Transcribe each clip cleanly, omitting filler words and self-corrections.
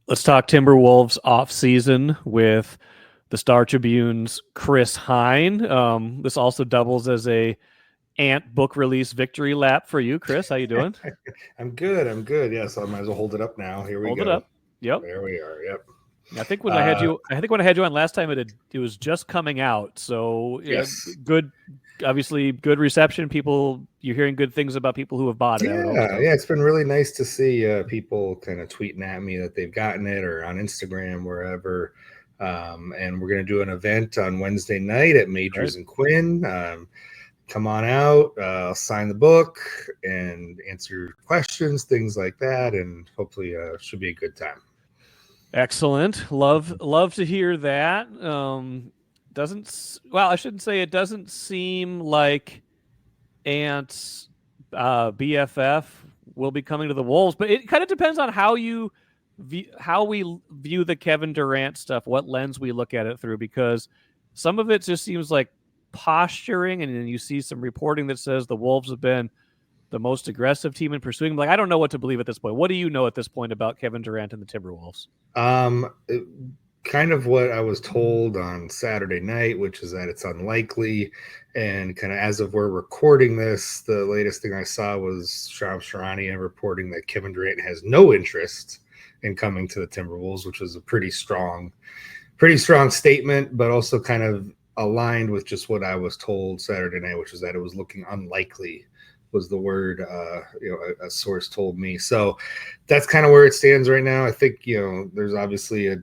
Let's talk Timberwolves off season with the Star Tribune's Chris Hine. This also doubles as a Ant book release victory lap for you, Chris. How you doing? I'm good. Yeah, so I might as well hold it up now. Here we Hold go. it up. Yep. There we are. Yep. I think when I had you on last time, it was just coming out. So yes. good, obviously good reception. People, you're hearing good things about people who have bought it. I would hope so. Yeah. It's been really nice to see people kind of tweeting at me that they've gotten it, or on Instagram, wherever. And we're gonna do an event on Wednesday night at Majors and Quinn. Come on out, sign the book, and answer questions, things like that, and hopefully should be a good time. Excellent. Love to hear that. I shouldn't say it doesn't seem like Ant's BFF will be coming to the Wolves, but it kind of depends on how we view the Kevin Durant stuff, what lens we look at it through, because some of it just seems like posturing, and then you see some reporting that says the Wolves have been the most aggressive team in pursuing him. Like, I don't know what to believe at this point. What do you know at this point about Kevin Durant and the Timberwolves? Kind of what I was told on Saturday night, which is that it's unlikely. And kind of as of we're recording this, the latest thing I saw was Shams Charania reporting that Kevin Durant has no interest in coming to the Timberwolves, which was a pretty strong statement, but also kind of aligned with just what I was told Saturday night, which was that it was looking unlikely, was the word a source told me. So that's kind of where it stands right now. I think there's obviously a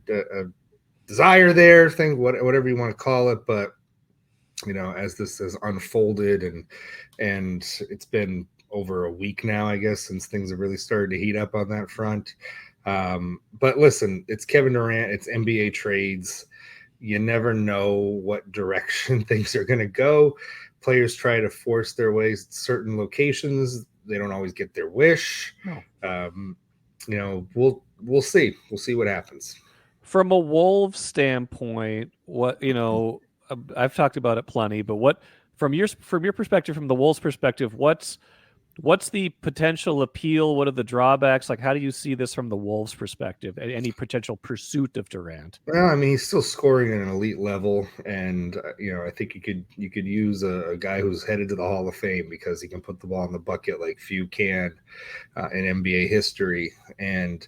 desire there, whatever you want to call it, but as this has unfolded and it's been over a week now, I guess, since things have really started to heat up on that front. But listen, it's Kevin Durant, it's NBA trades. You never know what direction things are going to go. Players try to force their ways to certain locations. They don't always get their wish. No. We'll see. We'll see what happens. From a Wolves standpoint, I've talked about it plenty, but what from your perspective, from the Wolves' perspective, what's the potential appeal? What are the drawbacks? Like, how do you see this from the Wolves' perspective? Any potential pursuit of Durant? Well, I mean, he's still scoring at an elite level, and I think you could use a guy who's headed to the Hall of Fame because he can put the ball in the bucket like few can in NBA history. And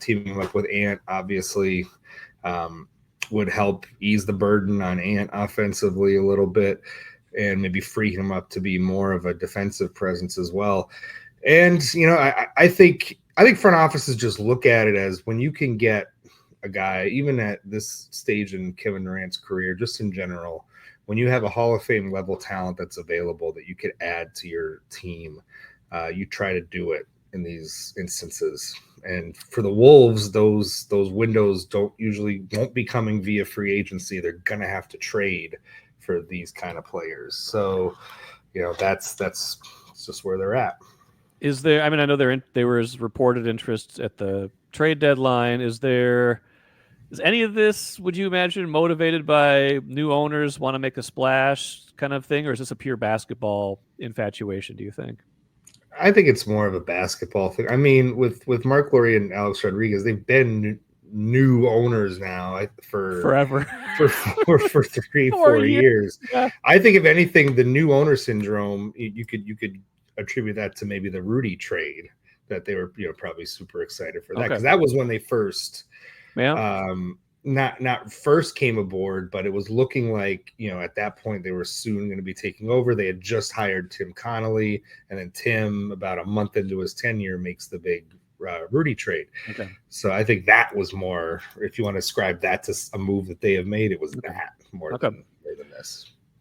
teaming him up with Ant obviously would help ease the burden on Ant offensively a little bit, and maybe free him up to be more of a defensive presence as well. And I think front offices just look at it as, when you can get a guy, even at this stage in Kevin Durant's career, just in general, when you have a Hall of Fame level talent that's available that you could add to your team, you try to do it in these instances. And for the Wolves, those windows won't be coming via free agency. They're gonna have to trade for these kind of players. So, that's just where they're at. Is there? I mean, I know there was reported interest at the trade deadline. Is any of this, would you imagine, motivated by new owners want to make a splash kind of thing, or is this a pure basketball infatuation, do you think? I think it's more of a basketball thing. I mean, with Mark Lowry and Alex Rodriguez, they've been new owners now for forever, for 4 years. Yeah. I think, if anything, the new owner syndrome, you could attribute that to maybe the Rudy trade, that they were probably super excited for that, because that was when they first not first came aboard, but it was looking like at that point they were soon going to be taking over. They had just hired Tim Connolly, and then Tim, about a month into his tenure, makes the big Rudy trade. So I think that was more, if you want to ascribe that to a move that they have made, it was that more than this.